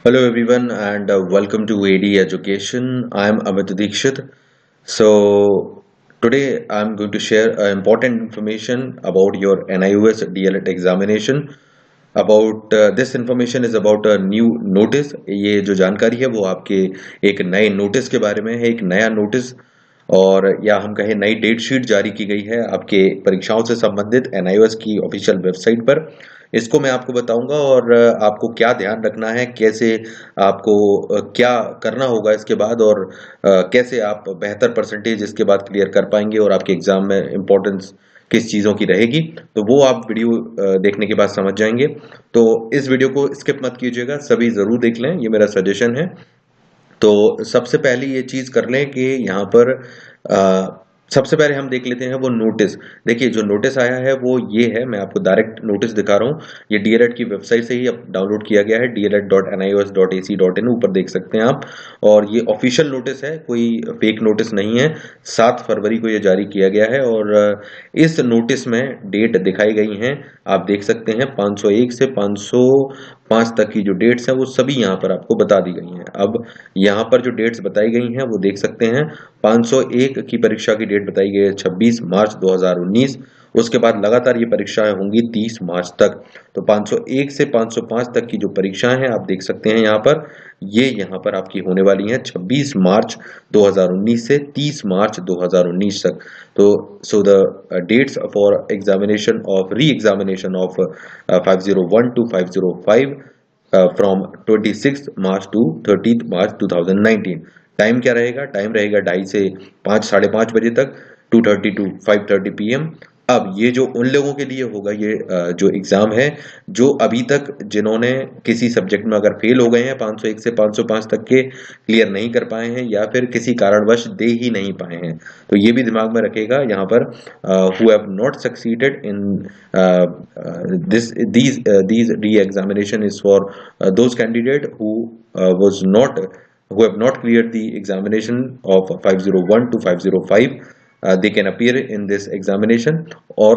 Hello everyone and welcome to AD Education. I am Amit Dikshit. So today I'm going to share important information about your NIOS DLED examination. About this information is about a new notice. ये जो जानकारी है वो आपके एक नए notice के बारे में है, एक नया नोटिस और या हम कहें नई डेट शीट जारी की गई है आपके परीक्षाओं से संबंधित एनआईओएस की ऑफिशियल वेबसाइट पर। इसको मैं आपको बताऊंगा और आपको क्या ध्यान रखना है, कैसे आपको क्या करना होगा इसके बाद और कैसे आप बेहतर परसेंटेज इसके बाद क्लियर कर पाएंगे और आपके एग्जाम में इम्पोर्टेंस किस चीज़ों की रहेगी, तो वो आप वीडियो देखने के बाद समझ जाएंगे। तो इस वीडियो को स्किप मत कीजिएगा, सभी ज़रूर देख लें, ये मेरा सजेशन है। तो सबसे पहले ये चीज कर लें कि यहाँ पर सबसे पहले हम देख लेते हैं वो नोटिस। देखिए जो नोटिस आया है वो ये है, मैं आपको डायरेक्ट नोटिस दिखा रहा हूँ। ये डीएलएड की वेबसाइट से ही अब डाउनलोड किया गया है, dled.nios.ac.in, ऊपर देख सकते हैं आप। और ये ऑफिशियल नोटिस है, कोई फेक नोटिस नहीं है। 7 फरवरी को ये जारी किया गया है और इस नोटिस में डेट दिखाई गई हैं, आप देख सकते हैं 501 से 505 तक की जो डेट्स हैं वो सभी यहाँ पर आपको बता दी गई हैं। अब यहाँ पर जो डेट्स बताई गई हैं वो देख सकते हैं। 501 की परीक्षा की डेट बताई गई है 26 मार्च 2019। उसके बाद लगातार ये परीक्षाएं होंगी 30 मार्च तक। तो 501 से 505 तक की जो परीक्षाएं हैं आप देख सकते हैं यहाँ पर, ये यहाँ पर आपकी होने वाली हैं 26 मार्च 2019 से 30 मार्च 2019 तक। तो so the dates for examination of re examination of 501 to 505 from 26 March to 30 March 2019। Time क्या रहेगा? टाइम रहेगा 2:30 से 5, 5:30 बजे तक, 2:30 to 5:30 PM। अब ये जो उन लोगों के लिए होगा, ये जो एग्जाम है, जो अभी तक जिन्होंने किसी सब्जेक्ट में अगर फेल हो गए हैं 501 से 505 तक के, क्लियर नहीं कर पाए हैं या फिर किसी कारणवश दे ही नहीं पाए हैं, तो ये भी दिमाग में रखेगा यहाँ पर, who have not succeeded in these re-examination is for those candidate who have not cleared the examination of 501 to 505, they can appear in this examination or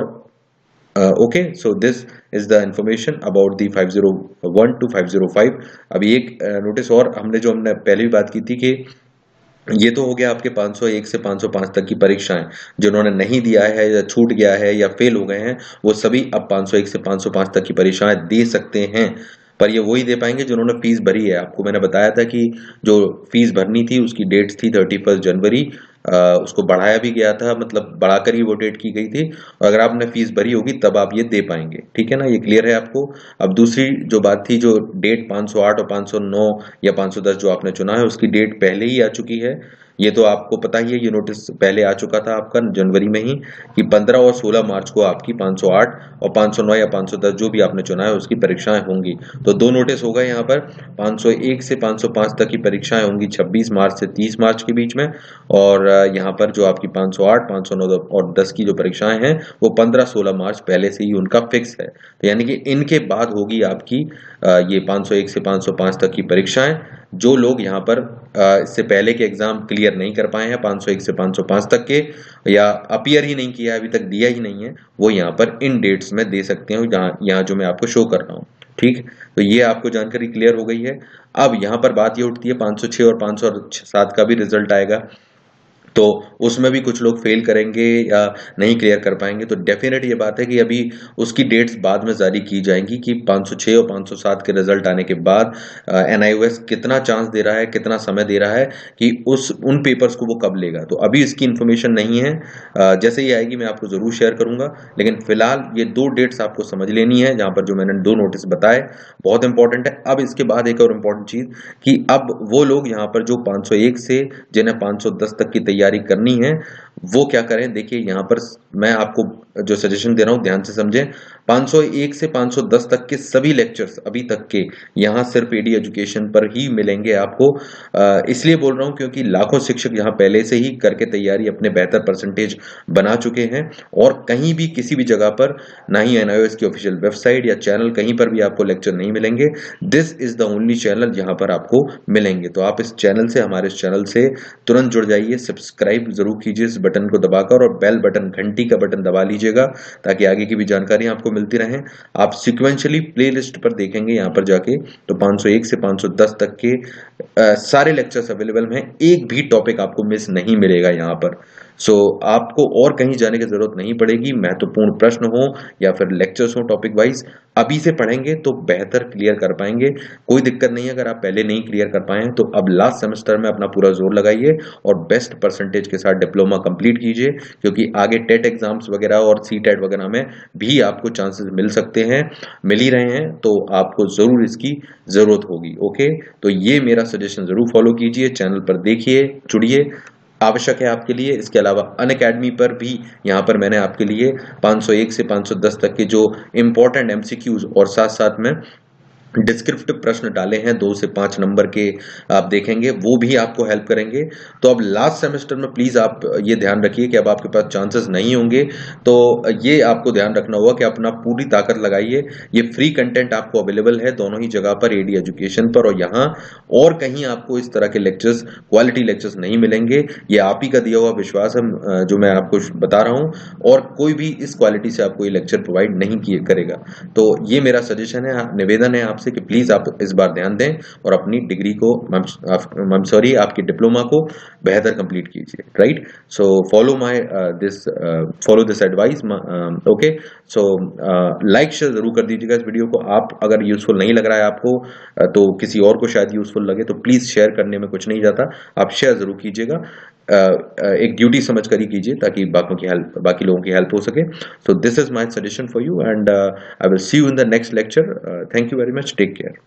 okay, so this is the information about the 501 to 505। अभी एक notice और हमने पहले भी बात की थी कि ये तो हो गया आपके 501 से 505 तक की परीक्षाएं। जिन्होंने नहीं दिया है या छूट गया है या फेल हो गए हैं वो सभी अब 501 से 505 तक की परीक्षाएं दे सकते हैं, पर ये वही दे पाएंगे जिन्होंने फीस भरी है। आपको मैंने बताया था कि जो फीस भरनी थी उसकी डेट थी 31 जनवरी, उसको बढ़ाया भी गया था, मतलब बढ़ाकर ही वो डेट की गई थी। और अगर आपने फीस भरी होगी तब आप ये दे पाएंगे, ठीक है ना, ये क्लियर है आपको। अब दूसरी जो बात थी, जो डेट 508 और 509 या 510 जो आपने चुना है उसकी डेट पहले ही आ चुकी है। ये तो आपको पता ही है, ये नोटिस पहले आ चुका था आपका जनवरी में ही कि 15 और 16 मार्च को आपकी 508 और 509 या 510 जो भी आपने चुना है उसकी परीक्षाएं होंगी। तो दो नोटिस हो गए यहाँ पर। 501 से 505 तक की परीक्षाएं होंगी 26 मार्च से 30 मार्च के बीच में, और यहाँ पर जो आपकी 508, 509 और 10 की जो परीक्षाएं हैं वो 15-16 मार्च पहले से ही उनका फिक्स है। तो यानी कि इनके बाद होगी आपकी ये 501 से 505 तक की परीक्षाएं। जो लोग यहाँ पर इससे पहले के एग्जाम क्लियर नहीं कर पाए हैं 501 से 505 तक के, या अपीयर ही नहीं किया, अभी तक दिया ही नहीं है, वो यहाँ पर इन डेट्स में दे सकते हैं, यहाँ जो मैं आपको शो कर रहा हूँ। ठीक, तो ये आपको जानकारी क्लियर हो गई है। अब यहाँ पर बात ये उठती है 506 और 507 का भी रिजल्ट आएगा, तो उसमें भी कुछ लोग फेल करेंगे या नहीं क्लियर कर पाएंगे। तो डेफिनेट ये बात है कि अभी उसकी डेट्स बाद में जारी की जाएंगी कि 506 और 507 के रिजल्ट आने के बाद एनआईओएस कितना चांस दे रहा है, कितना समय दे रहा है कि उन पेपर्स को वो कब लेगा। तो अभी इसकी इन्फॉर्मेशन नहीं है, जैसे ही आएगी मैं आपको जरूर शेयर करूंगा। लेकिन फिलहाल ये दो डेट्स आपको समझ लेनी है, जहां पर जो मैंने दो नोटिस बताए बहुत इंपॉर्टेंट है। अब इसके बाद एक और इम्पोर्टेंट चीज कि अब वो लोग यहाँ पर जो 501 से जिन्हें 510 तक की तैयारी करनी है वो क्या करें। देखिए यहाँ पर मैं आपको जो सजेशन दे रहा हूं ध्यान से समझें। 501 से 510 तक के सभी लेक्चर्स अभी तक के यहाँ सिर्फ एडी एजुकेशन पर ही मिलेंगे आपको। इसलिए बोल रहा हूं क्योंकि लाखों शिक्षक यहाँ पहले से ही करके तैयारी अपने बेहतर परसेंटेज बना चुके हैं, और कहीं भी किसी भी जगह पर ना ही एनआईओएस की ऑफिशियल वेबसाइट या चैनल कहीं पर भी आपको लेक्चर नहीं मिलेंगे। This is the only channel जहां पर आपको मिलेंगे। तो आप इस चैनल से, हमारे इस चैनल से तुरंत जुड़ जाइए, सब्सक्राइब जरूर कीजिए इस बटन को दबाकर, और बेल बटन, घंटी का बटन दबा लीजिएगा ताकि आगे की भी जानकारी आपको मिलती रहें। आप सिक्वेंशली प्लेलिस्ट पर देखेंगे यहाँ पर जाके तो 501 से 510 तक के सारे लेक्चर्स अवेलेबल हैं, एक भी टॉपिक आपको मिस नहीं मिलेगा यहाँ पर। सो आपको और कहीं जाने की जरूरत नहीं पड़ेगी। महत्वपूर्ण प्रश्न हो या फिर लेक्चर्स हो टॉपिक वाइज, अभी से पढ़ेंगे तो बेहतर क्लियर कर पाएंगे। कोई दिक्कत नहीं है अगर आप पहले नहीं क्लियर कर पाए तो अब लास्ट सेमेस्टर में अपना पूरा जोर लगाइए और बेस्ट परसेंटेज के साथ डिप्लोमा कंप्लीट कीजिए, क्योंकि आगे टेट एग्जाम्स वगैरह और सी टेट वगैरह में भी आपको चांसेस मिल सकते हैं, मिल ही रहे हैं, तो आपको जरूर इसकी जरूरत होगी। ओके, तो ये मेरा सजेशन जरूर फॉलो कीजिए, चैनल पर देखिए, जुड़िए, आवश्यक है आपके लिए। इसके अलावा अनअकैडमी पर भी यहाँ पर मैंने आपके लिए 501 से 510 तक के जो इंपॉर्टेंट एमसीक्यूज और साथ साथ में डिस्क्रिप्टिव प्रश्न डाले हैं 2 से 5 नंबर के, आप देखेंगे वो भी आपको हेल्प करेंगे। तो अब लास्ट सेमेस्टर में प्लीज आप ये ध्यान रखिए कि अब आपके पास चांसेस नहीं होंगे, तो ये आपको ध्यान रखना होगा कि अपना पूरी ताकत लगाइए। ये फ्री कंटेंट आपको अवेलेबल है दोनों ही जगह पर, एडी एजुकेशन पर और यहाँ, और कहीं आपको इस तरह के लेक्चर्स, क्वालिटी लेक्चर्स नहीं मिलेंगे। ये आप ही का दिया हुआ विश्वास है जो मैं आपको बता रहा हूँ, और कोई भी इस क्वालिटी से आपको ये लेक्चर प्रोवाइड नहीं करेगा। तो ये मेरा सजेशन है, निवेदन है आपसे कि प्लीज आप इस बार ध्यान दें और अपनी डिग्री को, आपकी डिप्लोमा को बेहतर कंप्लीट कीजिए। Right, so follow this advice. Okay, so like share जरूर कर दीजिएगा इस वीडियो को। आप अगर यूजफुल नहीं लग रहा है आपको तो किसी और को शायद यूजफुल लगे, तो प्लीज शेयर करने में कुछ नहीं जाता, आप शेयर जरूर कीजिएगा। एक ड्यूटी समझ कर ही कीजिए ताकि बाकी लोगों की हेल्प हो सके। So this is my suggestion for you and I will see you in the next lecture. Thank you very much, take care.